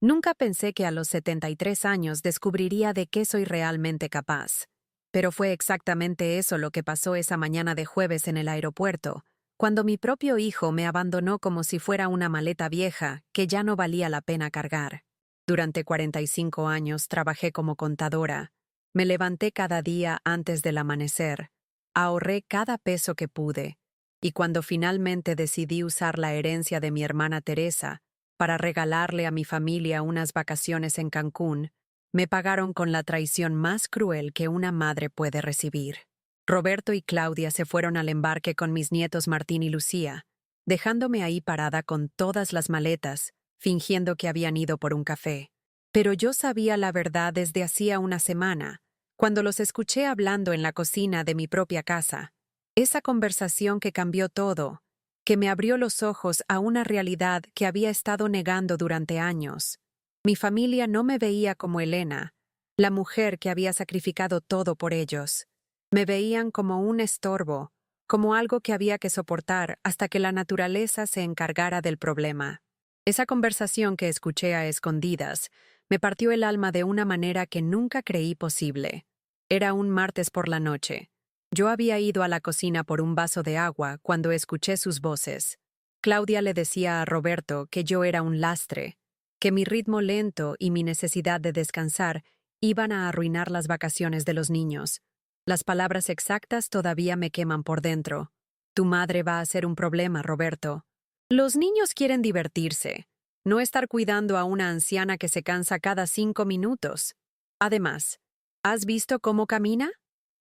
Nunca pensé que a los 73 años descubriría de qué soy realmente capaz. Pero fue exactamente eso lo que pasó esa mañana de jueves en el aeropuerto, cuando mi propio hijo me abandonó como si fuera una maleta vieja que ya no valía la pena cargar. Durante 45 años trabajé como contadora. Me levanté cada día antes del amanecer. Ahorré cada peso que pude. Y cuando finalmente decidí usar la herencia de mi hermana Teresa para regalarle a mi familia unas vacaciones en Cancún, me pagaron con la traición más cruel que una madre puede recibir. Roberto y Claudia se fueron al embarque con mis nietos Martín y Lucía, dejándome ahí parada con todas las maletas, fingiendo que habían ido por un café. Pero yo sabía la verdad desde hacía una semana, cuando los escuché hablando en la cocina de mi propia casa. Esa conversación que cambió todo, que me abrió los ojos a una realidad que había estado negando durante años. Mi familia no me veía como Elena, la mujer que había sacrificado todo por ellos. Me veían como un estorbo, como algo que había que soportar hasta que la naturaleza se encargara del problema. Esa conversación que escuché a escondidas me partió el alma de una manera que nunca creí posible. Era un martes por la noche. Yo había ido a la cocina por un vaso de agua cuando escuché sus voces. Claudia le decía a Roberto que yo era un lastre, que mi ritmo lento y mi necesidad de descansar iban a arruinar las vacaciones de los niños. Las palabras exactas todavía me queman por dentro. Tu madre va a ser un problema, Roberto. Los niños quieren divertirse, no estar cuidando a una anciana que se cansa cada 5 minutos. Además, ¿has visto cómo camina?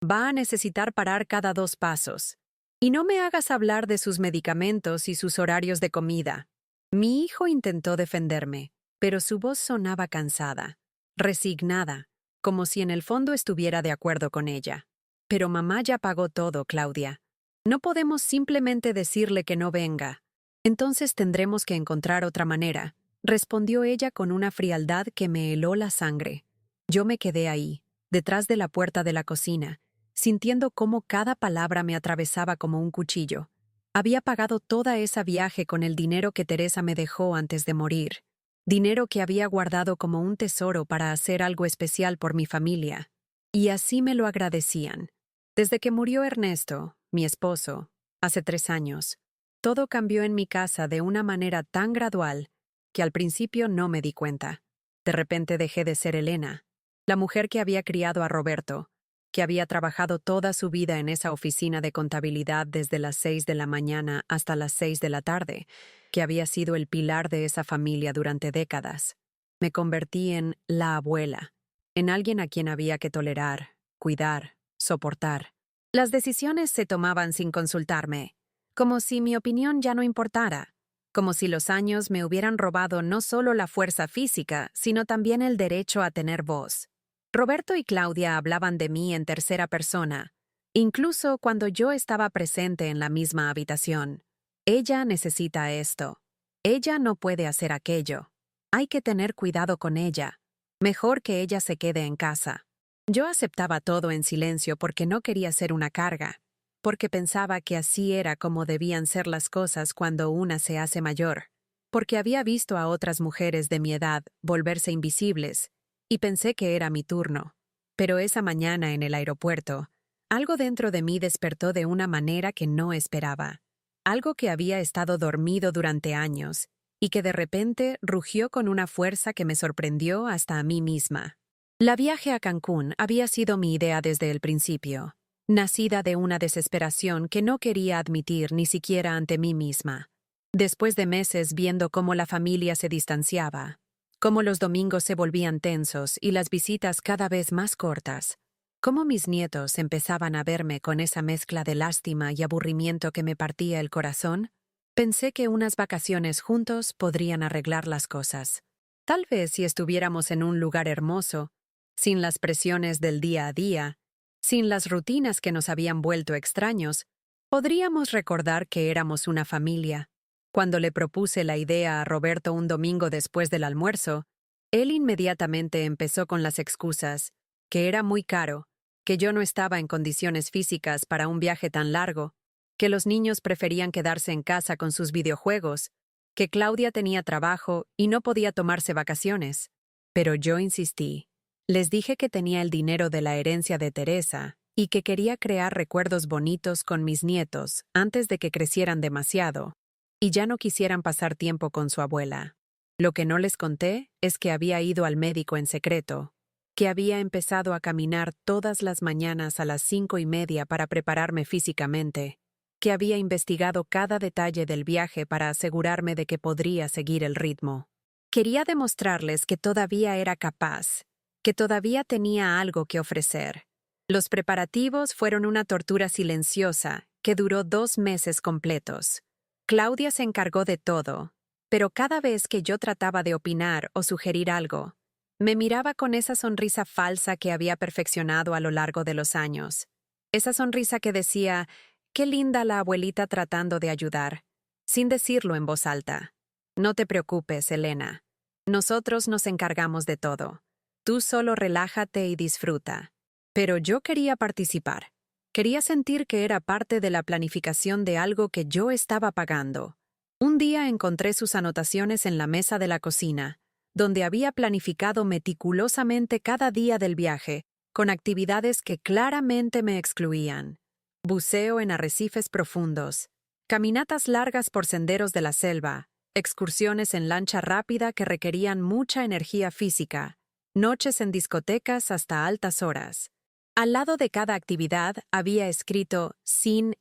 Va a necesitar parar cada 2 pasos. Y no me hagas hablar de sus medicamentos y sus horarios de comida. Mi hijo intentó defenderme, pero su voz sonaba cansada, resignada, como si en el fondo estuviera de acuerdo con ella. Pero mamá ya pagó todo, Claudia. No podemos simplemente decirle que no venga. Entonces tendremos que encontrar otra manera, respondió ella con una frialdad que me heló la sangre. Yo me quedé ahí, detrás de la puerta de la cocina, sintiendo cómo cada palabra me atravesaba como un cuchillo. Había pagado toda esa viaje con el dinero que Teresa me dejó antes de morir. Dinero que había guardado como un tesoro para hacer algo especial por mi familia. Y así me lo agradecían. Desde que murió Ernesto, mi esposo, hace 3 años, todo cambió en mi casa de una manera tan gradual que al principio no me di cuenta. De repente dejé de ser Elena, la mujer que había criado a Roberto, que había trabajado toda su vida en esa oficina de contabilidad desde las 6 de la mañana hasta las 6 de la tarde, que había sido el pilar de esa familia durante décadas. Me convertí en la abuela, en alguien a quien había que tolerar, cuidar, soportar. Las decisiones se tomaban sin consultarme, como si mi opinión ya no importara, como si los años me hubieran robado no solo la fuerza física, sino también el derecho a tener voz. Roberto y Claudia hablaban de mí en tercera persona, incluso cuando yo estaba presente en la misma habitación. Ella necesita esto. Ella no puede hacer aquello. Hay que tener cuidado con ella. Mejor que ella se quede en casa. Yo aceptaba todo en silencio porque no quería ser una carga, porque pensaba que así era como debían ser las cosas cuando una se hace mayor, porque había visto a otras mujeres de mi edad volverse invisibles, y pensé que era mi turno. Pero esa mañana en el aeropuerto, algo dentro de mí despertó de una manera que no esperaba. Algo que había estado dormido durante años, y que de repente rugió con una fuerza que me sorprendió hasta a mí misma. La viaje a Cancún había sido mi idea desde el principio, nacida de una desesperación que no quería admitir ni siquiera ante mí misma. Después de meses viendo cómo la familia se distanciaba, cómo los domingos se volvían tensos y las visitas cada vez más cortas, cómo mis nietos empezaban a verme con esa mezcla de lástima y aburrimiento que me partía el corazón, pensé que unas vacaciones juntos podrían arreglar las cosas. Tal vez si estuviéramos en un lugar hermoso, sin las presiones del día a día, sin las rutinas que nos habían vuelto extraños, podríamos recordar que éramos una familia. Cuando le propuse la idea a Roberto un domingo después del almuerzo, él inmediatamente empezó con las excusas, que era muy caro, que yo no estaba en condiciones físicas para un viaje tan largo, que los niños preferían quedarse en casa con sus videojuegos, que Claudia tenía trabajo y no podía tomarse vacaciones. Pero yo insistí. Les dije que tenía el dinero de la herencia de Teresa y que quería crear recuerdos bonitos con mis nietos antes de que crecieran demasiado y ya no quisieran pasar tiempo con su abuela. Lo que no les conté es que había ido al médico en secreto, que había empezado a caminar todas las mañanas a las 5:30 para prepararme físicamente, que había investigado cada detalle del viaje para asegurarme de que podría seguir el ritmo. Quería demostrarles que todavía era capaz, que todavía tenía algo que ofrecer. Los preparativos fueron una tortura silenciosa que duró 2 meses completos. Claudia se encargó de todo, pero cada vez que yo trataba de opinar o sugerir algo, me miraba con esa sonrisa falsa que había perfeccionado a lo largo de los años. Esa sonrisa que decía, «Qué linda la abuelita tratando de ayudar», sin decirlo en voz alta. «No te preocupes, Elena. Nosotros nos encargamos de todo. Tú solo relájate y disfruta». Pero yo quería participar. Quería sentir que era parte de la planificación de algo que yo estaba pagando. Un día encontré sus anotaciones en la mesa de la cocina, donde había planificado meticulosamente cada día del viaje, con actividades que claramente me excluían. Buceo en arrecifes profundos, caminatas largas por senderos de la selva, excursiones en lancha rápida que requerían mucha energía física, noches en discotecas hasta altas horas. Al lado de cada actividad había escrito sin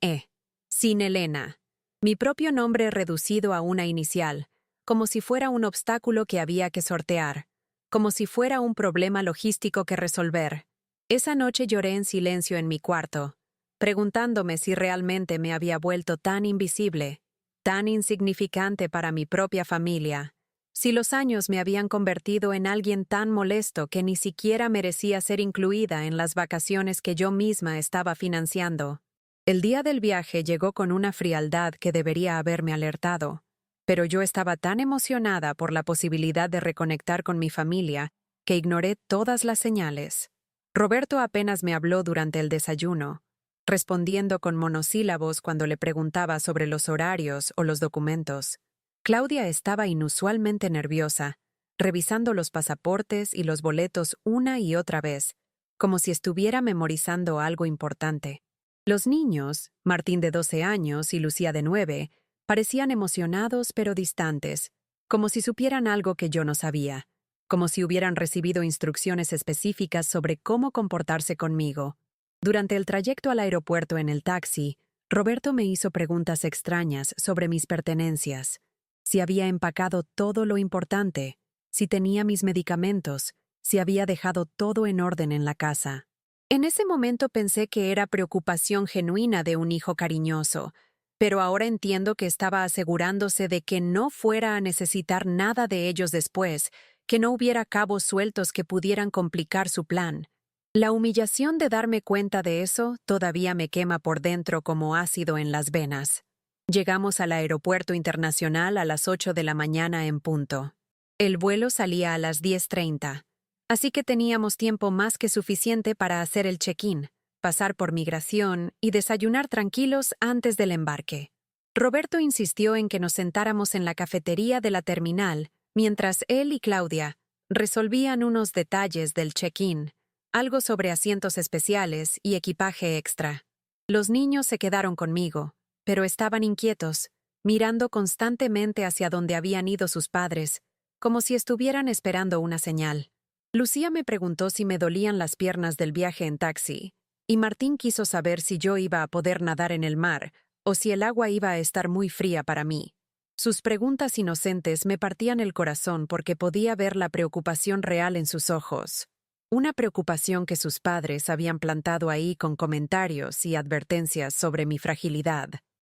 Elena, mi propio nombre reducido a una inicial, como si fuera un obstáculo que había que sortear, como si fuera un problema logístico que resolver. Esa noche lloré en silencio en mi cuarto, preguntándome si realmente me había vuelto tan invisible, tan insignificante para mi propia familia, si los años me habían convertido en alguien tan molesto que ni siquiera merecía ser incluida en las vacaciones que yo misma estaba financiando. El día del viaje llegó con una frialdad que debería haberme alertado, pero yo estaba tan emocionada por la posibilidad de reconectar con mi familia que ignoré todas las señales. Roberto apenas me habló durante el desayuno, respondiendo con monosílabos cuando le preguntaba sobre los horarios o los documentos. Claudia estaba inusualmente nerviosa, revisando los pasaportes y los boletos una y otra vez, como si estuviera memorizando algo importante. Los niños, Martín de 12 años y Lucía de 9, parecían emocionados pero distantes, como si supieran algo que yo no sabía, como si hubieran recibido instrucciones específicas sobre cómo comportarse conmigo. Durante el trayecto al aeropuerto en el taxi, Roberto me hizo preguntas extrañas sobre mis pertenencias. Si había empacado todo lo importante, si tenía mis medicamentos, si había dejado todo en orden en la casa. En ese momento pensé que era preocupación genuina de un hijo cariñoso, pero ahora entiendo que estaba asegurándose de que no fuera a necesitar nada de ellos después, que no hubiera cabos sueltos que pudieran complicar su plan. La humillación de darme cuenta de eso todavía me quema por dentro como ácido en las venas. Llegamos al aeropuerto internacional a las 8 de la mañana en punto. El vuelo salía a las 10:30, así que teníamos tiempo más que suficiente para hacer el check-in, pasar por migración y desayunar tranquilos antes del embarque. Roberto insistió en que nos sentáramos en la cafetería de la terminal, mientras él y Claudia resolvían unos detalles del check-in, algo sobre asientos especiales y equipaje extra. Los niños se quedaron conmigo, pero estaban inquietos, mirando constantemente hacia donde habían ido sus padres, como si estuvieran esperando una señal. Lucía me preguntó si me dolían las piernas del viaje en taxi, y Martín quiso saber si yo iba a poder nadar en el mar o si el agua iba a estar muy fría para mí. Sus preguntas inocentes me partían el corazón porque podía ver la preocupación real en sus ojos. Una preocupación que sus padres habían plantado ahí con comentarios y advertencias sobre mi fragilidad.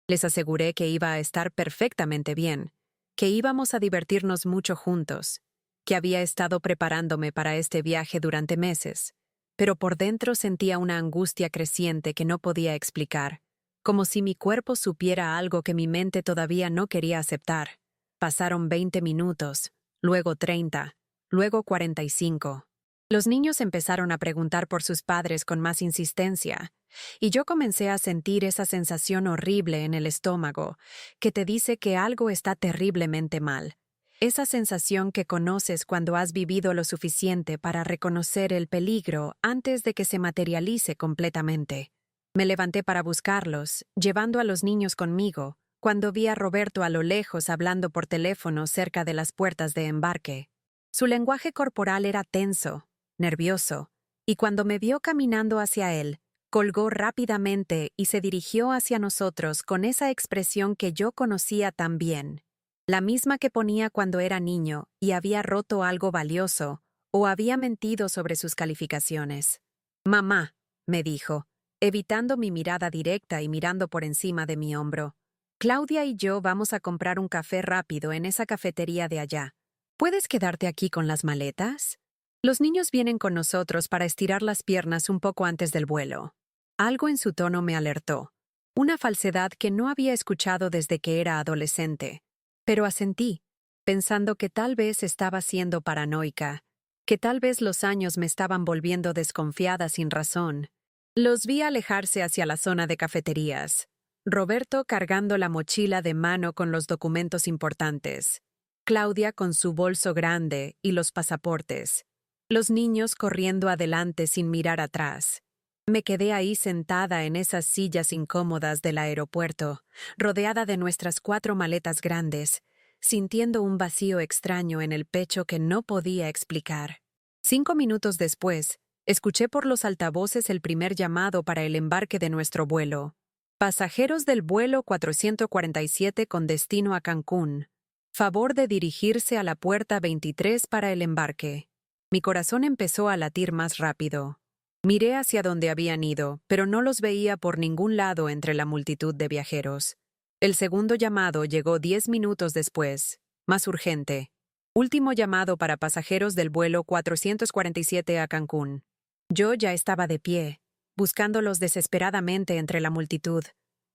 Les aseguré que iba a estar perfectamente bien, que íbamos a divertirnos mucho juntos, que había estado preparándome para este viaje durante meses, pero por dentro sentía una angustia creciente que no podía explicar, como si mi cuerpo supiera algo que mi mente todavía no quería aceptar. Pasaron 20 minutos, luego 30, luego 45. Los niños empezaron a preguntar por sus padres con más insistencia, y yo comencé a sentir esa sensación horrible en el estómago, que te dice que algo está terriblemente mal. Esa sensación que conoces cuando has vivido lo suficiente para reconocer el peligro antes de que se materialice completamente. Me levanté para buscarlos, llevando a los niños conmigo, cuando vi a Roberto a lo lejos hablando por teléfono cerca de las puertas de embarque. Su lenguaje corporal era tenso, nervioso, y cuando me vio caminando hacia él, colgó rápidamente y se dirigió hacia nosotros con esa expresión que yo conocía tan bien, la misma que ponía cuando era niño y había roto algo valioso o había mentido sobre sus calificaciones. «Mamá», me dijo, evitando mi mirada directa y mirando por encima de mi hombro. «Claudia y yo vamos a comprar un café rápido en esa cafetería de allá. ¿Puedes quedarte aquí con las maletas? Los niños vienen con nosotros para estirar las piernas un poco antes del vuelo». Algo en su tono me alertó. Una falsedad que no había escuchado desde que era adolescente. Pero asentí, pensando que tal vez estaba siendo paranoica, que tal vez los años me estaban volviendo desconfiada sin razón. Los vi alejarse hacia la zona de cafeterías. Roberto cargando la mochila de mano con los documentos importantes. Claudia con su bolso grande y los pasaportes. Los niños corriendo adelante sin mirar atrás. Me quedé ahí sentada en esas sillas incómodas del aeropuerto, rodeada de nuestras 4 maletas grandes, sintiendo un vacío extraño en el pecho que no podía explicar. 5 minutos después, escuché por los altavoces el primer llamado para el embarque de nuestro vuelo. Pasajeros del vuelo 447 con destino a Cancún. Favor de dirigirse a la puerta 23 para el embarque. Mi corazón empezó a latir más rápido. Miré hacia donde habían ido, pero no los veía por ningún lado entre la multitud de viajeros. El segundo llamado llegó 10 minutos después, más urgente. Último llamado para pasajeros del vuelo 447 a Cancún. Yo ya estaba de pie, buscándolos desesperadamente entre la multitud,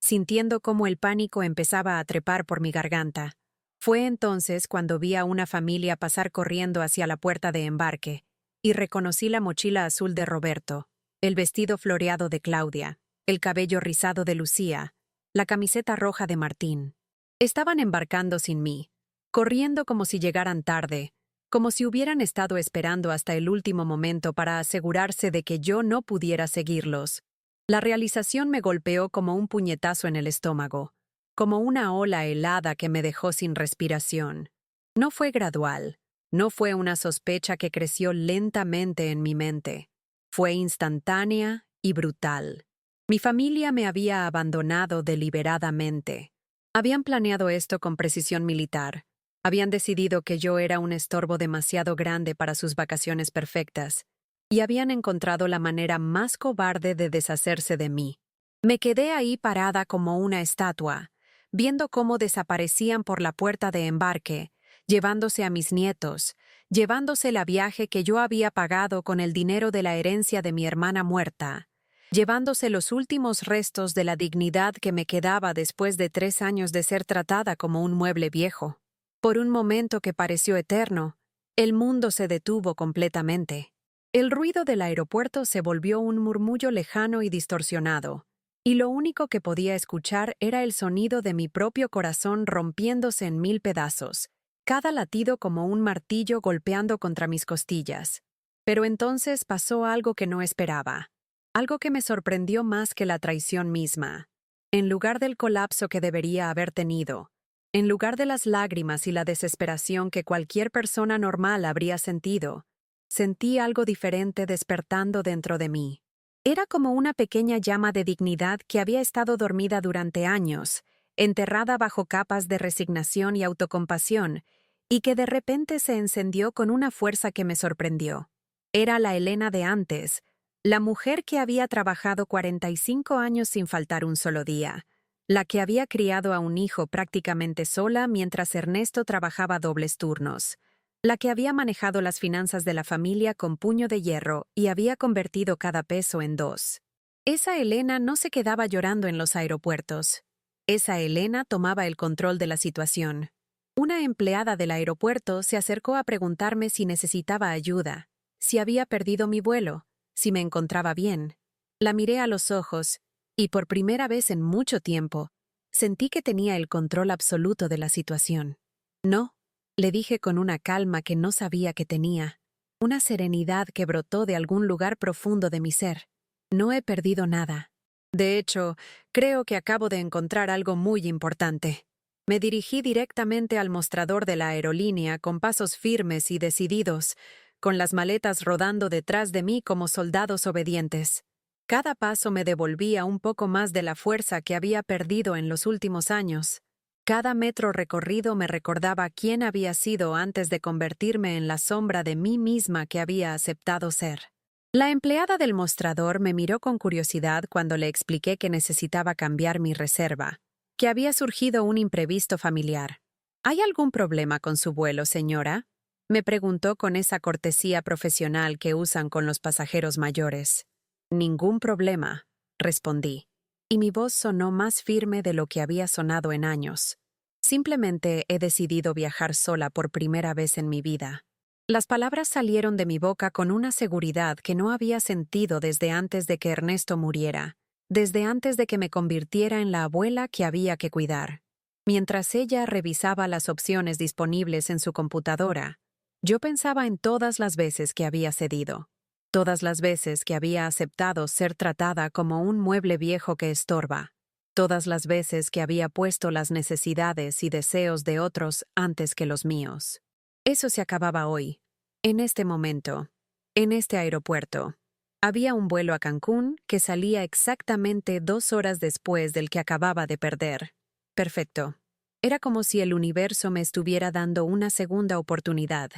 sintiendo cómo el pánico empezaba a trepar por mi garganta. Fue entonces cuando vi a una familia pasar corriendo hacia la puerta de embarque, y reconocí la mochila azul de Roberto, el vestido floreado de Claudia, el cabello rizado de Lucía, la camiseta roja de Martín. Estaban embarcando sin mí, corriendo como si llegaran tarde, como si hubieran estado esperando hasta el último momento para asegurarse de que yo no pudiera seguirlos. La realización me golpeó como un puñetazo en el estómago, como una ola helada que me dejó sin respiración. No fue gradual. No fue una sospecha que creció lentamente en mi mente. Fue instantánea y brutal. Mi familia me había abandonado deliberadamente. Habían planeado esto con precisión militar. Habían decidido que yo era un estorbo demasiado grande para sus vacaciones perfectas, y habían encontrado la manera más cobarde de deshacerse de mí. Me quedé ahí parada como una estatua, viendo cómo desaparecían por la puerta de embarque, llevándose a mis nietos, llevándose el viaje que yo había pagado con el dinero de la herencia de mi hermana muerta, llevándose los últimos restos de la dignidad que me quedaba después de 3 años de ser tratada como un mueble viejo. Por un momento que pareció eterno, el mundo se detuvo completamente. El ruido del aeropuerto se volvió un murmullo lejano y distorsionado, y lo único que podía escuchar era el sonido de mi propio corazón rompiéndose en 1000 pedazos, cada latido como un martillo golpeando contra mis costillas. Pero entonces pasó algo que no esperaba, algo que me sorprendió más que la traición misma. En lugar del colapso que debería haber tenido, en lugar de las lágrimas y la desesperación que cualquier persona normal habría sentido, sentí algo diferente despertando dentro de mí. Era como una pequeña llama de dignidad que había estado dormida durante años, enterrada bajo capas de resignación y autocompasión, y que de repente se encendió con una fuerza que me sorprendió. Era la Elena de antes, la mujer que había trabajado 45 años sin faltar un solo día, la que había criado a un hijo prácticamente sola mientras Ernesto trabajaba dobles turnos, la que había manejado las finanzas de la familia con puño de hierro y había convertido cada peso en 2. Esa Elena no se quedaba llorando en los aeropuertos. Esa Elena tomaba el control de la situación. Una empleada del aeropuerto se acercó a preguntarme si necesitaba ayuda, si había perdido mi vuelo, si me encontraba bien. La miré a los ojos, y por primera vez en mucho tiempo, sentí que tenía el control absoluto de la situación. No, le dije con una calma que no sabía que tenía, una serenidad que brotó de algún lugar profundo de mi ser. No he perdido nada. De hecho, creo que acabo de encontrar algo muy importante. Me dirigí directamente al mostrador de la aerolínea con pasos firmes y decididos, con las maletas rodando detrás de mí como soldados obedientes. Cada paso me devolvía un poco más de la fuerza que había perdido en los últimos años. Cada metro recorrido me recordaba quién había sido antes de convertirme en la sombra de mí misma que había aceptado ser. La empleada del mostrador me miró con curiosidad cuando le expliqué que necesitaba cambiar mi reserva, que había surgido un imprevisto familiar. ¿Hay algún problema con su vuelo, señora?, me preguntó con esa cortesía profesional que usan con los pasajeros mayores. Ningún problema, respondí, y mi voz sonó más firme de lo que había sonado en años. Simplemente he decidido viajar sola por primera vez en mi vida. Las palabras salieron de mi boca con una seguridad que no había sentido desde antes de que Ernesto muriera, desde antes de que me convirtiera en la abuela que había que cuidar. Mientras ella revisaba las opciones disponibles en su computadora, yo pensaba en todas las veces que había cedido, todas las veces que había aceptado ser tratada como un mueble viejo que estorba, todas las veces que había puesto las necesidades y deseos de otros antes que los míos. Eso se acababa hoy, en este momento, en este aeropuerto. Había un vuelo a Cancún que salía exactamente 2 horas después del que acababa de perder. Perfecto. Era como si el universo me estuviera dando una segunda oportunidad.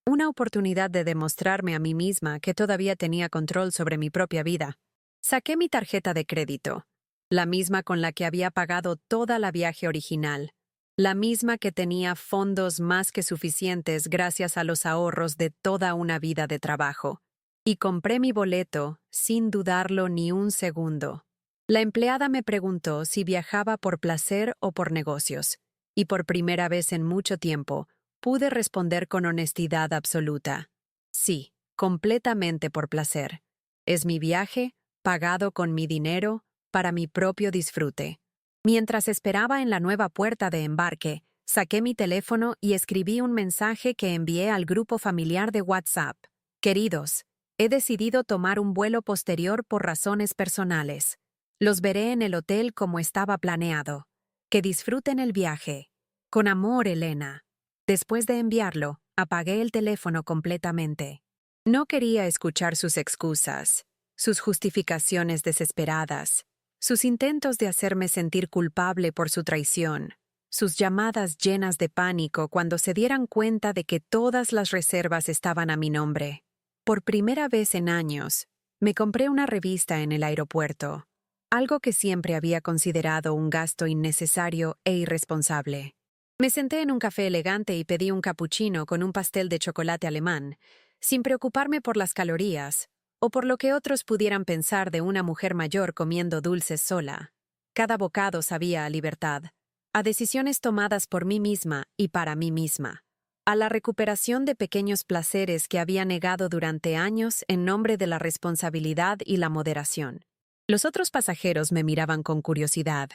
Una oportunidad de demostrarme a mí misma que todavía tenía control sobre mi propia vida. Saqué mi tarjeta de crédito, la misma con la que había pagado toda la viaje original, la misma que tenía fondos más que suficientes gracias a los ahorros de toda una vida de trabajo, y compré mi boleto sin dudarlo ni un segundo. La empleada me preguntó si viajaba por placer o por negocios, y por primera vez en mucho tiempo, pude responder con honestidad absoluta. Sí, completamente por placer. Es mi viaje, pagado con mi dinero, para mi propio disfrute. Mientras esperaba en la nueva puerta de embarque, saqué mi teléfono y escribí un mensaje que envié al grupo familiar de WhatsApp. Queridos, he decidido tomar un vuelo posterior por razones personales. Los veré en el hotel como estaba planeado. Que disfruten el viaje. Con amor, Elena. Después de enviarlo, apagué el teléfono completamente. No quería escuchar sus excusas, sus justificaciones desesperadas, sus intentos de hacerme sentir culpable por su traición, sus llamadas llenas de pánico cuando se dieran cuenta de que todas las reservas estaban a mi nombre. Por primera vez en años, me compré una revista en el aeropuerto, algo que siempre había considerado un gasto innecesario e irresponsable. Me senté en un café elegante y pedí un cappuccino con un pastel de chocolate alemán, sin preocuparme por las calorías o por lo que otros pudieran pensar de una mujer mayor comiendo dulces sola. Cada bocado sabía a libertad, a decisiones tomadas por mí misma y para mí misma, a la recuperación de pequeños placeres que había negado durante años en nombre de la responsabilidad y la moderación. Los otros pasajeros me miraban con curiosidad.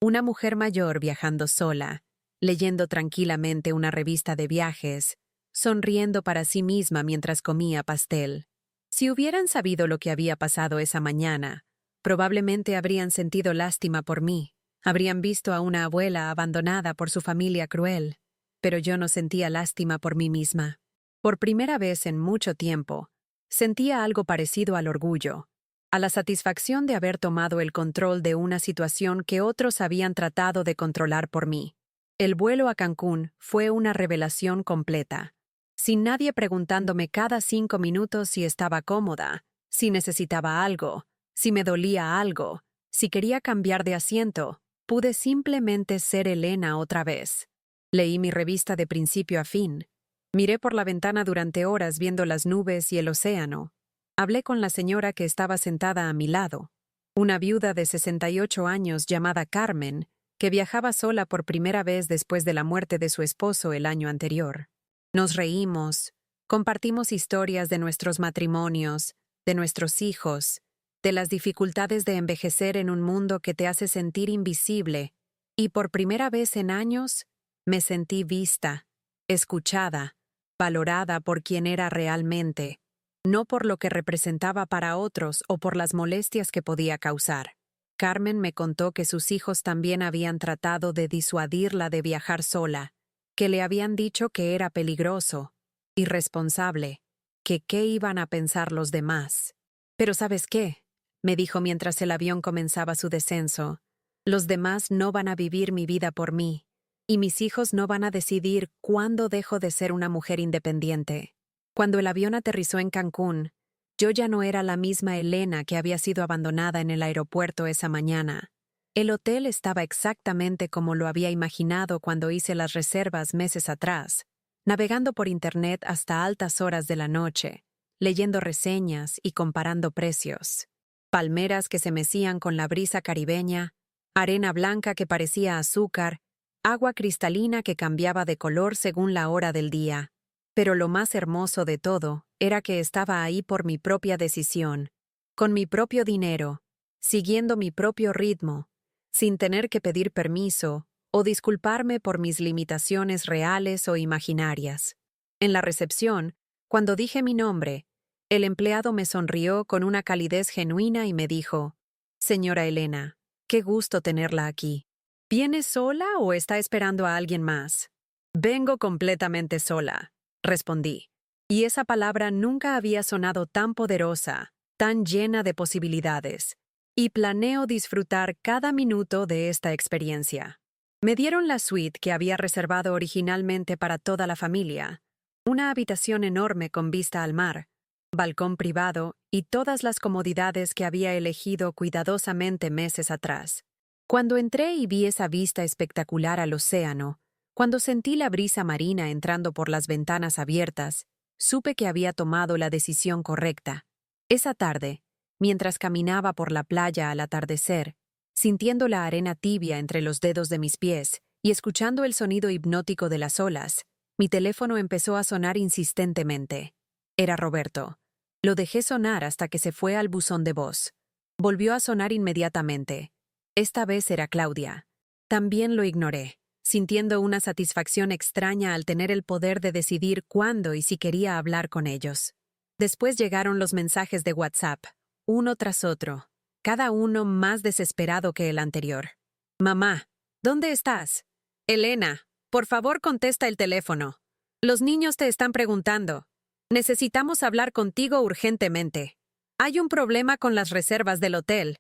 Una mujer mayor viajando sola, leyendo tranquilamente una revista de viajes, sonriendo para sí misma mientras comía pastel. Si hubieran sabido lo que había pasado esa mañana, probablemente habrían sentido lástima por mí, habrían visto a una abuela abandonada por su familia cruel, pero yo no sentía lástima por mí misma. Por primera vez en mucho tiempo, sentía algo parecido al orgullo, a la satisfacción de haber tomado el control de una situación que otros habían tratado de controlar por mí. El vuelo a Cancún fue una revelación completa, sin nadie preguntándome cada 5 minutos si estaba cómoda, si necesitaba algo, si me dolía algo, si quería cambiar de asiento. Pude simplemente ser Elena otra vez. Leí mi revista de principio a fin. Miré por la ventana durante horas viendo las nubes y el océano. Hablé con la señora que estaba sentada a mi lado, una viuda de 68 años llamada Carmen, que viajaba sola por primera vez después de la muerte de su esposo el año anterior. Nos reímos, Compartimos historias de nuestros matrimonios, de nuestros hijos, de las dificultades de envejecer en un mundo que te hace sentir invisible, y por primera vez en años me sentí vista, escuchada, valorada por quien era realmente, no por lo que representaba para otros o por las molestias que podía causar. Carmen me contó que sus hijos también habían tratado de disuadirla de viajar sola, que le habían dicho que era peligroso, irresponsable, que qué iban a pensar los demás. Pero ¿sabes qué? Me dijo mientras el avión comenzaba su descenso. Los demás no van a vivir mi vida por mí, y mis hijos no van a decidir cuándo dejo de ser una mujer independiente. Cuando el avión aterrizó en Cancún, yo ya no era la misma Elena que había sido abandonada en el aeropuerto esa mañana. El hotel estaba exactamente como lo había imaginado cuando hice las reservas meses atrás, navegando por internet hasta altas horas de la noche, leyendo reseñas y comparando precios. Palmeras que se mecían con la brisa caribeña, arena blanca que parecía azúcar, agua cristalina que cambiaba de color según la hora del día. Pero lo más hermoso de todo era que estaba ahí por mi propia decisión, con mi propio dinero, siguiendo mi propio ritmo, sin tener que pedir permiso o disculparme por mis limitaciones reales o imaginarias. En la recepción, cuando dije mi nombre, el empleado me sonrió con una calidez genuina y me dijo: «Señora Elena, qué gusto tenerla aquí. ¿Viene sola o está esperando a alguien más?» «Vengo completamente sola», respondí. Y esa palabra nunca había sonado tan poderosa, tan llena de posibilidades. Y planeo disfrutar cada minuto de esta experiencia. Me dieron la suite que había reservado originalmente para toda la familia, una habitación enorme con vista al mar, balcón privado y todas las comodidades que había elegido cuidadosamente meses atrás. Cuando entré y vi esa vista espectacular al océano, cuando sentí la brisa marina entrando por las ventanas abiertas, supe que había tomado la decisión correcta. Esa tarde, mientras caminaba por la playa al atardecer, sintiendo la arena tibia entre los dedos de mis pies y escuchando el sonido hipnótico de las olas, mi teléfono empezó a sonar insistentemente. Era Roberto. Lo dejé sonar hasta que se fue al buzón de voz. Volvió a sonar inmediatamente. Esta vez era Claudia. También lo ignoré, sintiendo una satisfacción extraña al tener el poder de decidir cuándo y si quería hablar con ellos. Después llegaron los mensajes de WhatsApp, uno tras otro, cada uno más desesperado que el anterior. «Mamá, ¿dónde estás? Elena, por favor contesta el teléfono. Los niños te están preguntando. Necesitamos hablar contigo urgentemente. Hay un problema con las reservas del hotel».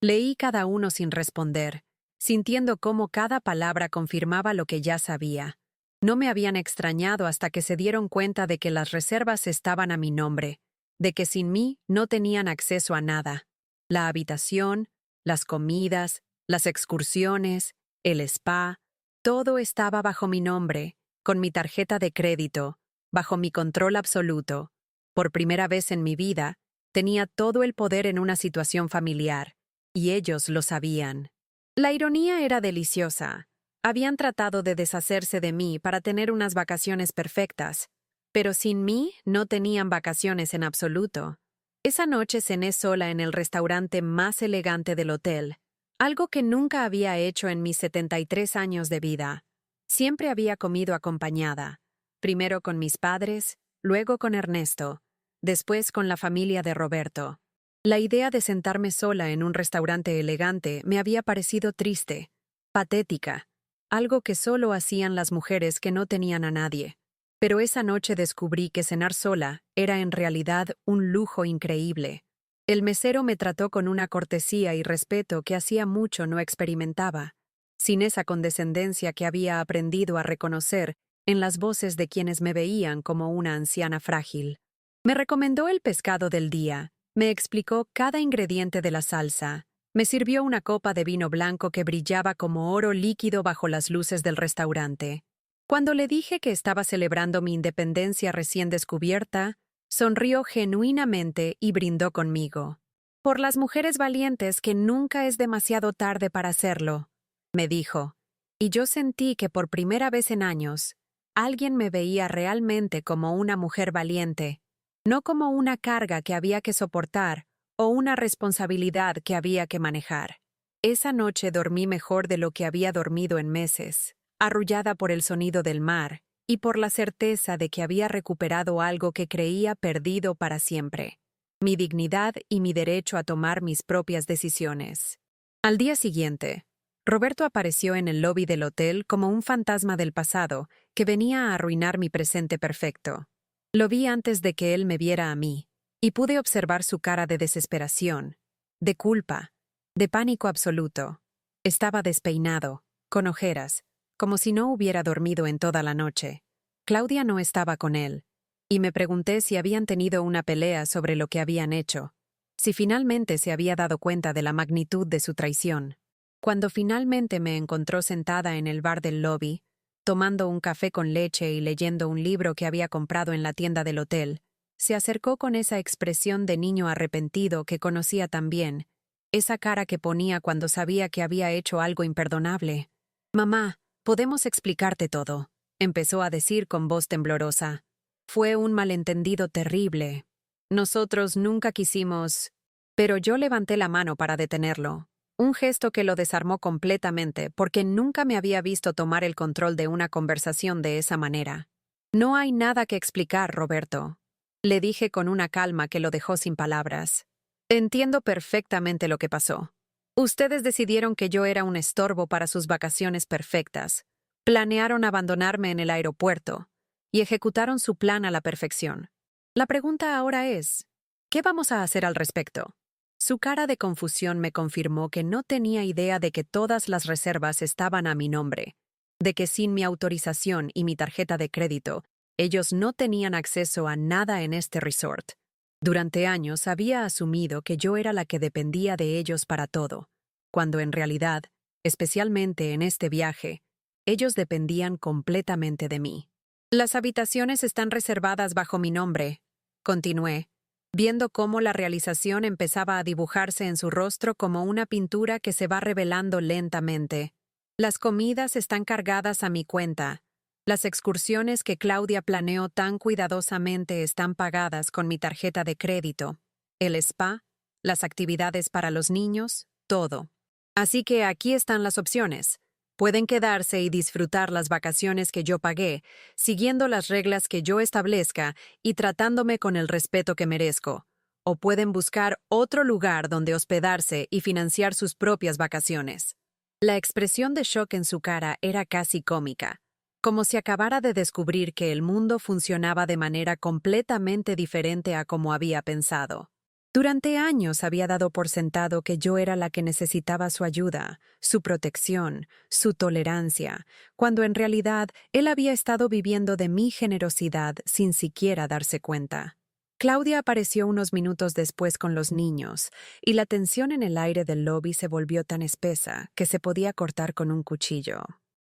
Leí cada uno sin responder, sintiendo cómo cada palabra confirmaba lo que ya sabía. No me habían extrañado hasta que se dieron cuenta de que las reservas estaban a mi nombre, de que sin mí no tenían acceso a nada. La habitación, las comidas, las excursiones, el spa, todo estaba bajo mi nombre, con mi tarjeta de crédito, bajo mi control absoluto. Por primera vez en mi vida, tenía todo el poder en una situación familiar, y ellos lo sabían. La ironía era deliciosa. Habían tratado de deshacerse de mí para tener unas vacaciones perfectas, pero sin mí no tenían vacaciones en absoluto. Esa noche cené sola en el restaurante más elegante del hotel, algo que nunca había hecho en mis 73 años de vida. Siempre había comido acompañada, primero con mis padres, luego con Ernesto, después con la familia de Roberto. La idea de sentarme sola en un restaurante elegante me había parecido triste, patética, algo que solo hacían las mujeres que no tenían a nadie. Pero esa noche descubrí que cenar sola era en realidad un lujo increíble. El mesero me trató con una cortesía y respeto que hacía mucho no experimentaba, sin esa condescendencia que había aprendido a reconocer en las voces de quienes me veían como una anciana frágil. Me recomendó el pescado del día, me explicó cada ingrediente de la salsa, me sirvió una copa de vino blanco que brillaba como oro líquido bajo las luces del restaurante. Cuando le dije que estaba celebrando mi independencia recién descubierta, sonrió genuinamente y brindó conmigo. «Por las mujeres valientes que nunca es demasiado tarde para hacerlo», me dijo, y yo sentí que por primera vez en años, Alguien me veía realmente como una mujer valiente, no como una carga que había que soportar o una responsabilidad que había que manejar. Esa noche dormí mejor de lo que había dormido en meses, arrullada por el sonido del mar y por la certeza de que había recuperado algo que creía perdido para siempre: mi dignidad y mi derecho a tomar mis propias decisiones. Al día siguiente, Roberto apareció en el lobby del hotel como un fantasma del pasado que venía a arruinar mi presente perfecto. Lo vi antes de que él me viera a mí, y pude observar su cara de desesperación, de culpa, de pánico absoluto. Estaba despeinado, con ojeras, como si no hubiera dormido en toda la noche. Claudia no estaba con él, y me pregunté si habían tenido una pelea sobre lo que habían hecho, si finalmente se había dado cuenta de la magnitud de su traición. Cuando finalmente me encontró sentada en el bar del lobby, tomando un café con leche y leyendo un libro que había comprado en la tienda del hotel, se acercó con esa expresión de niño arrepentido que conocía tan bien, esa cara que ponía cuando sabía que había hecho algo imperdonable. «Mamá, podemos explicarte todo», empezó a decir con voz temblorosa. «Fue un malentendido terrible. Nosotros nunca quisimos...». Pero yo levanté la mano para detenerlo. Un gesto que lo desarmó completamente porque nunca me había visto tomar el control de una conversación de esa manera. «No hay nada que explicar, Roberto», le dije con una calma que lo dejó sin palabras. «Entiendo perfectamente lo que pasó. Ustedes decidieron que yo era un estorbo para sus vacaciones perfectas. Planearon abandonarme en el aeropuerto y ejecutaron su plan a la perfección. La pregunta ahora es, ¿qué vamos a hacer al respecto?» Su cara de confusión me confirmó que no tenía idea de que todas las reservas estaban a mi nombre, de que sin mi autorización y mi tarjeta de crédito, ellos no tenían acceso a nada en este resort. Durante años había asumido que yo era la que dependía de ellos para todo, cuando en realidad, especialmente en este viaje, ellos dependían completamente de mí. «Las habitaciones están reservadas bajo mi nombre», continué, viendo cómo la realización empezaba a dibujarse en su rostro como una pintura que se va revelando lentamente. «Las comidas están cargadas a mi cuenta. Las excursiones que Claudia planeó tan cuidadosamente están pagadas con mi tarjeta de crédito. El spa, las actividades para los niños, todo. Así que aquí están las opciones. Pueden quedarse y disfrutar las vacaciones que yo pagué, siguiendo las reglas que yo establezca y tratándome con el respeto que merezco. O pueden buscar otro lugar donde hospedarse y financiar sus propias vacaciones». La expresión de shock en su cara era casi cómica, como si acabara de descubrir que el mundo funcionaba de manera completamente diferente a como había pensado. Durante años había dado por sentado que yo era la que necesitaba su ayuda, su protección, su tolerancia, cuando en realidad él había estado viviendo de mi generosidad sin siquiera darse cuenta. Claudia apareció unos minutos después con los niños, y la tensión en el aire del lobby se volvió tan espesa que se podía cortar con un cuchillo.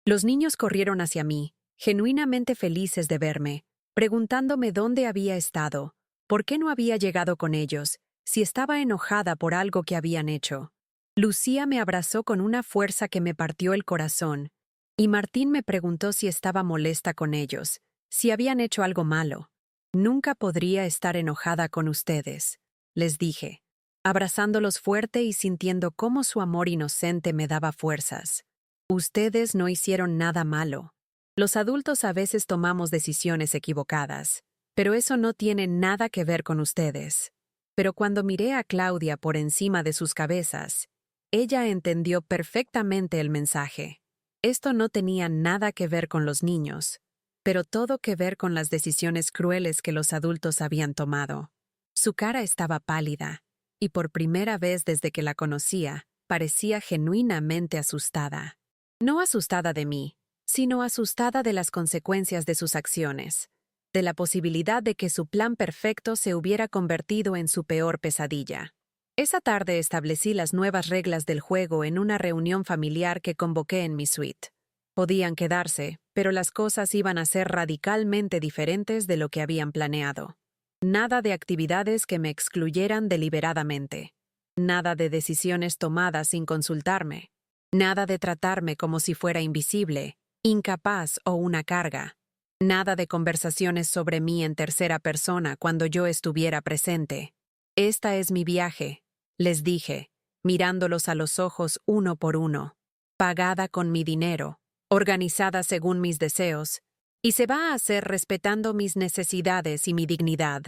Los niños corrieron hacia mí, genuinamente felices de verme, preguntándome dónde había estado, por qué no había llegado con ellos, si estaba enojada por algo que habían hecho. Lucía me abrazó con una fuerza que me partió el corazón, y Martín me preguntó si estaba molesta con ellos, si habían hecho algo malo. «Nunca podría estar enojada con ustedes», les dije, abrazándolos fuerte y sintiendo cómo su amor inocente me daba fuerzas. «Ustedes no hicieron nada malo. Los adultos a veces tomamos decisiones equivocadas, pero eso no tiene nada que ver con ustedes». Pero cuando miré a Claudia por encima de sus cabezas, ella entendió perfectamente el mensaje. Esto no tenía nada que ver con los niños, pero todo que ver con las decisiones crueles que los adultos habían tomado. Su cara estaba pálida, y por primera vez desde que la conocía, parecía genuinamente asustada. No asustada de mí, sino asustada de las consecuencias de sus acciones, de la posibilidad de que su plan perfecto se hubiera convertido en su peor pesadilla. Esa tarde establecí las nuevas reglas del juego en una reunión familiar que convoqué en mi suite. Podían quedarse, pero las cosas iban a ser radicalmente diferentes de lo que habían planeado. Nada de actividades que me excluyeran deliberadamente. Nada de decisiones tomadas sin consultarme. Nada de tratarme como si fuera invisible, incapaz o una carga. Nada de conversaciones sobre mí en tercera persona cuando yo estuviera presente. Esta es mi viaje, les dije, mirándolos a los ojos uno por uno. Pagada con mi dinero, organizada según mis deseos, y se va a hacer respetando mis necesidades y mi dignidad.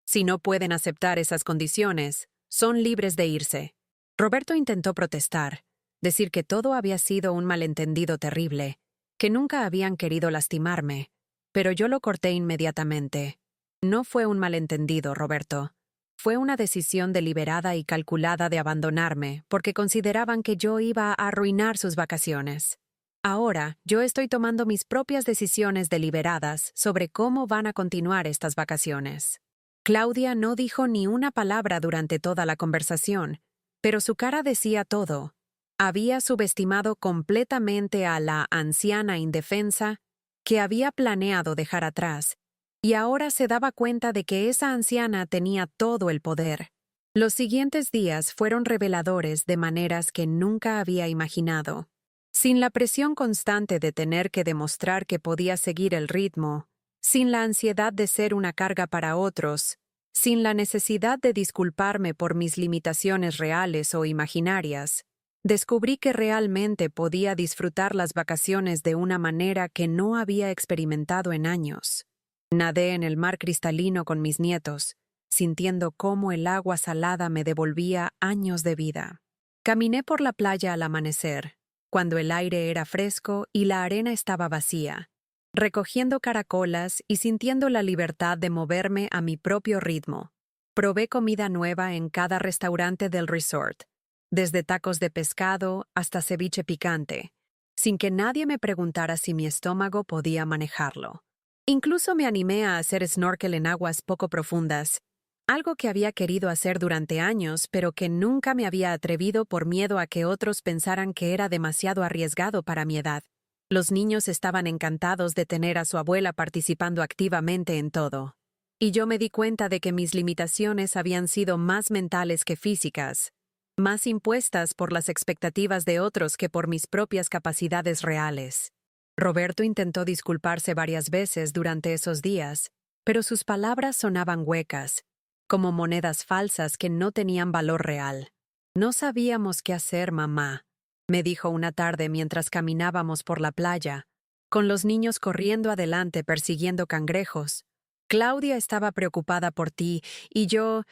Si no pueden aceptar esas condiciones, son libres de irse. Roberto intentó protestar, decir que todo había sido un malentendido terrible, que nunca habían querido lastimarme, pero yo lo corté inmediatamente. No fue un malentendido, Roberto. Fue una decisión deliberada y calculada de abandonarme porque consideraban que yo iba a arruinar sus vacaciones. Ahora, yo estoy tomando mis propias decisiones deliberadas sobre cómo van a continuar estas vacaciones. Claudia no dijo ni una palabra durante toda la conversación, pero su cara decía todo. Había subestimado completamente a la anciana indefensa que había planeado dejar atrás, y ahora se daba cuenta de que esa anciana tenía todo el poder. Los siguientes días fueron reveladores de maneras que nunca había imaginado. Sin la presión constante de tener que demostrar que podía seguir el ritmo, sin la ansiedad de ser una carga para otros, sin la necesidad de disculparme por mis limitaciones reales o imaginarias, descubrí que realmente podía disfrutar las vacaciones de una manera que no había experimentado en años. Nadé en el mar cristalino con mis nietos, sintiendo cómo el agua salada me devolvía años de vida. Caminé por la playa al amanecer, cuando el aire era fresco y la arena estaba vacía, recogiendo caracolas y sintiendo la libertad de moverme a mi propio ritmo. Probé comida nueva en cada restaurante del resort, desde tacos de pescado hasta ceviche picante, sin que nadie me preguntara si mi estómago podía manejarlo. Incluso me animé a hacer snorkel en aguas poco profundas, algo que había querido hacer durante años, pero que nunca me había atrevido por miedo a que otros pensaran que era demasiado arriesgado para mi edad. Los niños estaban encantados de tener a su abuela participando activamente en todo. Y yo me di cuenta de que mis limitaciones habían sido más mentales que físicas, más impuestas por las expectativas de otros que por mis propias capacidades reales. Roberto intentó disculparse varias veces durante esos días, pero sus palabras sonaban huecas, como monedas falsas que no tenían valor real. «No sabíamos qué hacer, mamá», me dijo una tarde mientras caminábamos por la playa, con los niños corriendo adelante persiguiendo cangrejos. Claudia estaba preocupada por ti y yo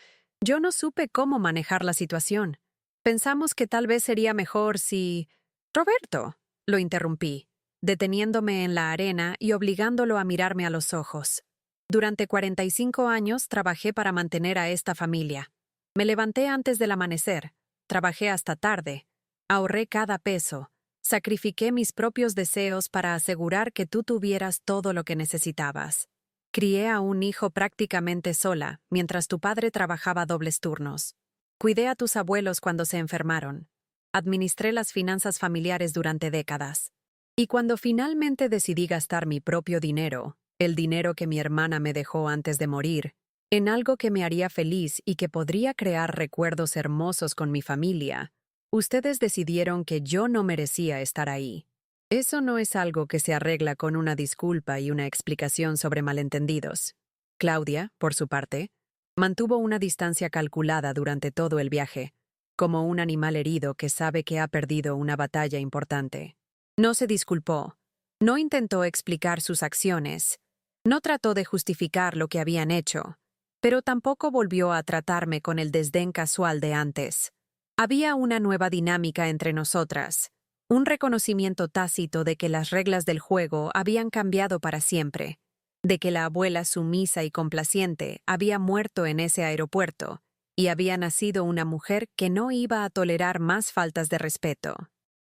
no supe cómo manejar la situación. Pensamos que tal vez sería mejor si... «Roberto», lo interrumpí, deteniéndome en la arena y obligándolo a mirarme a los ojos. Durante 45 años trabajé para mantener a esta familia. Me levanté antes del amanecer, trabajé hasta tarde, ahorré cada peso, sacrifiqué mis propios deseos para asegurar que tú tuvieras todo lo que necesitabas. Crié a un hijo prácticamente sola, mientras tu padre trabajaba dobles turnos. Cuidé a tus abuelos cuando se enfermaron. Administré las finanzas familiares durante décadas. Y cuando finalmente decidí gastar mi propio dinero, el dinero que mi hermana me dejó antes de morir, en algo que me haría feliz y que podría crear recuerdos hermosos con mi familia, ustedes decidieron que yo no merecía estar ahí. Eso no es algo que se arregla con una disculpa y una explicación sobre malentendidos. Claudia, por su parte, mantuvo una distancia calculada durante todo el viaje, como un animal herido que sabe que ha perdido una batalla importante. No se disculpó, no intentó explicar sus acciones, no trató de justificar lo que habían hecho, pero tampoco volvió a tratarme con el desdén casual de antes. Había una nueva dinámica entre nosotras, un reconocimiento tácito de que las reglas del juego habían cambiado para siempre, de que la abuela sumisa y complaciente había muerto en ese aeropuerto y había nacido una mujer que no iba a tolerar más faltas de respeto.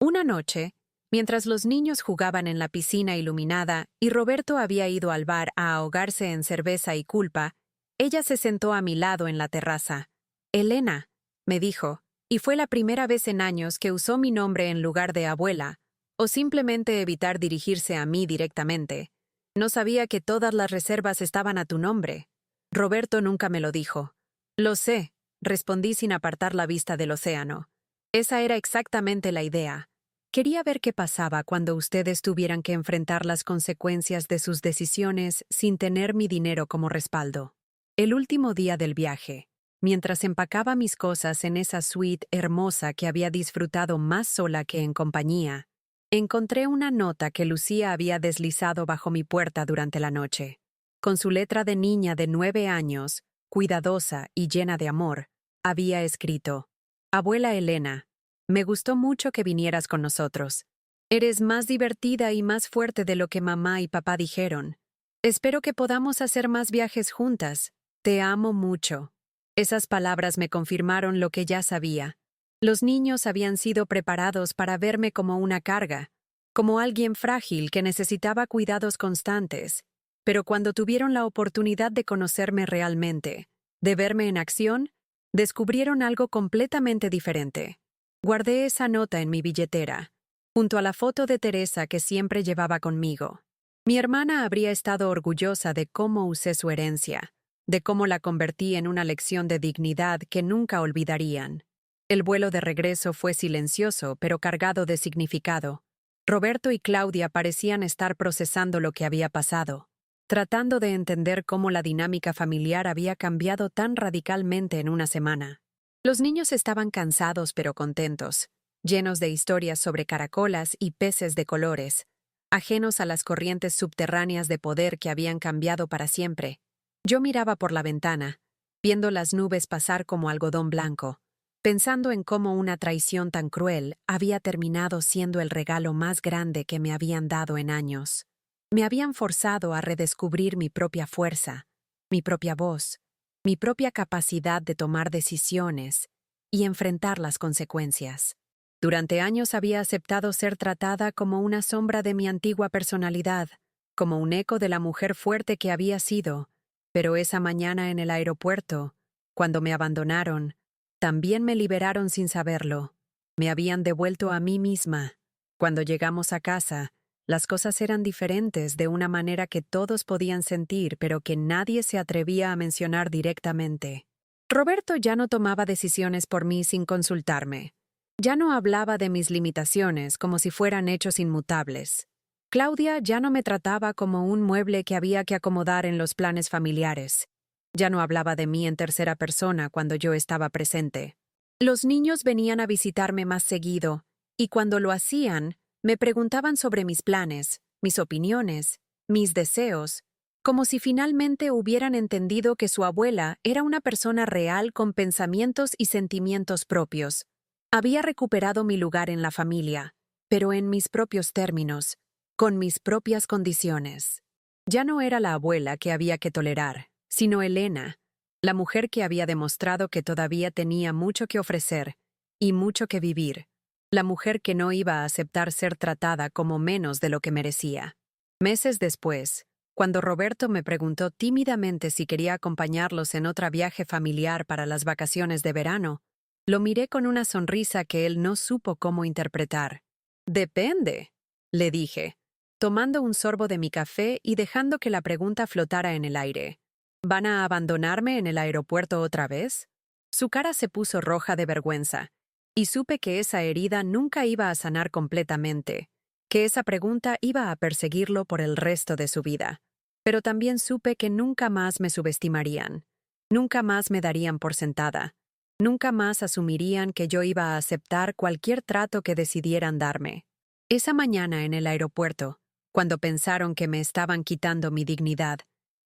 Una noche, mientras los niños jugaban en la piscina iluminada y Roberto había ido al bar a ahogarse en cerveza y culpa, ella se sentó a mi lado en la terraza. «Elena», me dijo, y fue la primera vez en años que usó mi nombre en lugar de abuela, o simplemente evitar dirigirse a mí directamente. «No sabía que todas las reservas estaban a tu nombre». Roberto nunca me lo dijo. «Lo sé», respondí sin apartar la vista del océano. Esa era exactamente la idea. Quería ver qué pasaba cuando ustedes tuvieran que enfrentar las consecuencias de sus decisiones sin tener mi dinero como respaldo. El último día del viaje, mientras empacaba mis cosas en esa suite hermosa que había disfrutado más sola que en compañía, encontré una nota que Lucía había deslizado bajo mi puerta durante la noche. Con su letra de niña de 9 años, cuidadosa y llena de amor, había escrito: Abuela Elena, me gustó mucho que vinieras con nosotros. Eres más divertida y más fuerte de lo que mamá y papá dijeron. Espero que podamos hacer más viajes juntas. Te amo mucho. Esas palabras me confirmaron lo que ya sabía. Los niños habían sido preparados para verme como una carga, como alguien frágil que necesitaba cuidados constantes. Pero cuando tuvieron la oportunidad de conocerme realmente, de verme en acción, descubrieron algo completamente diferente. Guardé esa nota en mi billetera, junto a la foto de Teresa que siempre llevaba conmigo. Mi hermana habría estado orgullosa de cómo usé su herencia, de cómo la convertí en una lección de dignidad que nunca olvidarían. El vuelo de regreso fue silencioso, pero cargado de significado. Roberto y Claudia parecían estar procesando lo que había pasado, tratando de entender cómo la dinámica familiar había cambiado tan radicalmente en una semana. Los niños estaban cansados pero contentos, llenos de historias sobre caracolas y peces de colores, ajenos a las corrientes subterráneas de poder que habían cambiado para siempre. Yo miraba por la ventana, viendo las nubes pasar como algodón blanco, pensando en cómo una traición tan cruel había terminado siendo el regalo más grande que me habían dado en años. Me habían forzado a redescubrir mi propia fuerza, mi propia voz, mi propia capacidad de tomar decisiones y enfrentar las consecuencias. Durante años había aceptado ser tratada como una sombra de mi antigua personalidad, como un eco de la mujer fuerte que había sido, pero esa mañana en el aeropuerto, cuando me abandonaron, también me liberaron sin saberlo. Me habían devuelto a mí misma. Cuando llegamos a casa, las cosas eran diferentes de una manera que todos podían sentir, pero que nadie se atrevía a mencionar directamente. Roberto ya no tomaba decisiones por mí sin consultarme. Ya no hablaba de mis limitaciones como si fueran hechos inmutables. Claudia ya no me trataba como un mueble que había que acomodar en los planes familiares. Ya no hablaba de mí en tercera persona cuando yo estaba presente. Los niños venían a visitarme más seguido, y cuando lo hacían, me preguntaban sobre mis planes, mis opiniones, mis deseos, como si finalmente hubieran entendido que su abuela era una persona real con pensamientos y sentimientos propios. Había recuperado mi lugar en la familia, pero en mis propios términos, con mis propias condiciones. Ya no era la abuela que había que tolerar, sino Elena, la mujer que había demostrado que todavía tenía mucho que ofrecer y mucho que vivir. La mujer que no iba a aceptar ser tratada como menos de lo que merecía. Meses después, cuando Roberto me preguntó tímidamente si quería acompañarlos en otro viaje familiar para las vacaciones de verano, lo miré con una sonrisa que él no supo cómo interpretar. «Depende», le dije, tomando un sorbo de mi café y dejando que la pregunta flotara en el aire. «¿Van a abandonarme en el aeropuerto otra vez?» Su cara se puso roja de vergüenza, y supe que esa herida nunca iba a sanar completamente, que esa pregunta iba a perseguirlo por el resto de su vida. Pero también supe que nunca más me subestimarían, nunca más me darían por sentada, nunca más asumirían que yo iba a aceptar cualquier trato que decidieran darme. Esa mañana en el aeropuerto, cuando pensaron que me estaban quitando mi dignidad,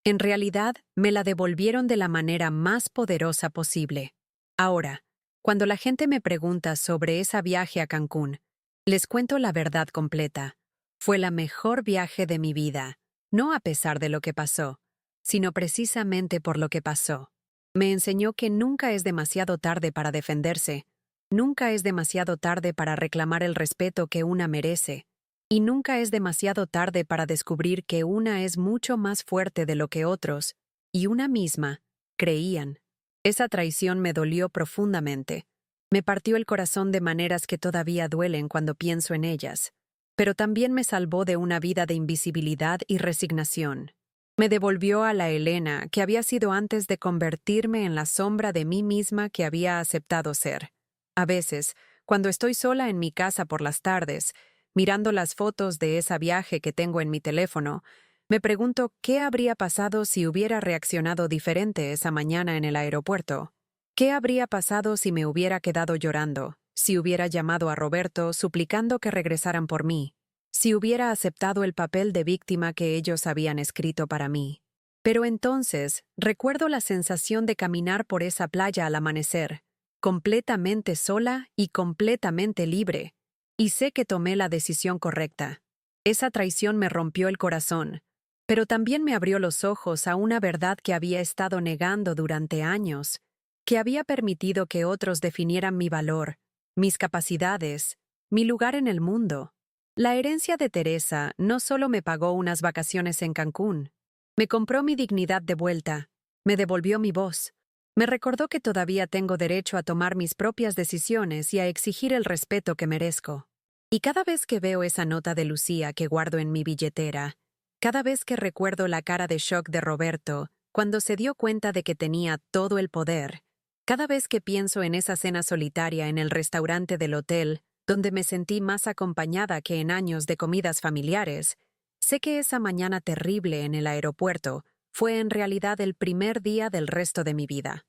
en realidad me la devolvieron de la manera más poderosa posible. Ahora, cuando la gente me pregunta sobre ese viaje a Cancún, les cuento la verdad completa. Fue la mejor viaje de mi vida, no a pesar de lo que pasó, sino precisamente por lo que pasó. Me enseñó que nunca es demasiado tarde para defenderse, nunca es demasiado tarde para reclamar el respeto que una merece, y nunca es demasiado tarde para descubrir que una es mucho más fuerte de lo que otros, y una misma, creían. Esa traición me dolió profundamente. Me partió el corazón de maneras que todavía duelen cuando pienso en ellas, pero también me salvó de una vida de invisibilidad y resignación. Me devolvió a la Elena que había sido antes de convertirme en la sombra de mí misma que había aceptado ser. A veces, Cuando estoy sola en mi casa por las tardes, mirando las fotos de ese viaje que tengo en mi teléfono, me pregunto qué habría pasado si hubiera reaccionado diferente esa mañana en el aeropuerto. ¿Qué habría pasado si me hubiera quedado llorando? Si hubiera llamado a Roberto suplicando que regresaran por mí. Si hubiera aceptado el papel de víctima que ellos habían escrito para mí. Pero entonces, recuerdo la sensación de caminar por esa playa al amanecer, completamente sola y completamente libre. Y sé que tomé la decisión correcta. Esa traición me rompió el corazón, pero también me abrió los ojos a una verdad que había estado negando durante años, que había permitido que otros definieran mi valor, mis capacidades, mi lugar en el mundo. La herencia de Teresa no solo me pagó unas vacaciones en Cancún, me compró mi dignidad de vuelta, me devolvió mi voz, me recordó que todavía tengo derecho a tomar mis propias decisiones y a exigir el respeto que merezco. Y cada vez que veo esa nota de Lucía que guardo en mi billetera, cada vez que recuerdo la cara de shock de Roberto cuando se dio cuenta de que tenía todo el poder, cada vez que pienso en esa cena solitaria en el restaurante del hotel, donde me sentí más acompañada que en años de comidas familiares, sé que esa mañana terrible en el aeropuerto fue en realidad el primer día del resto de mi vida.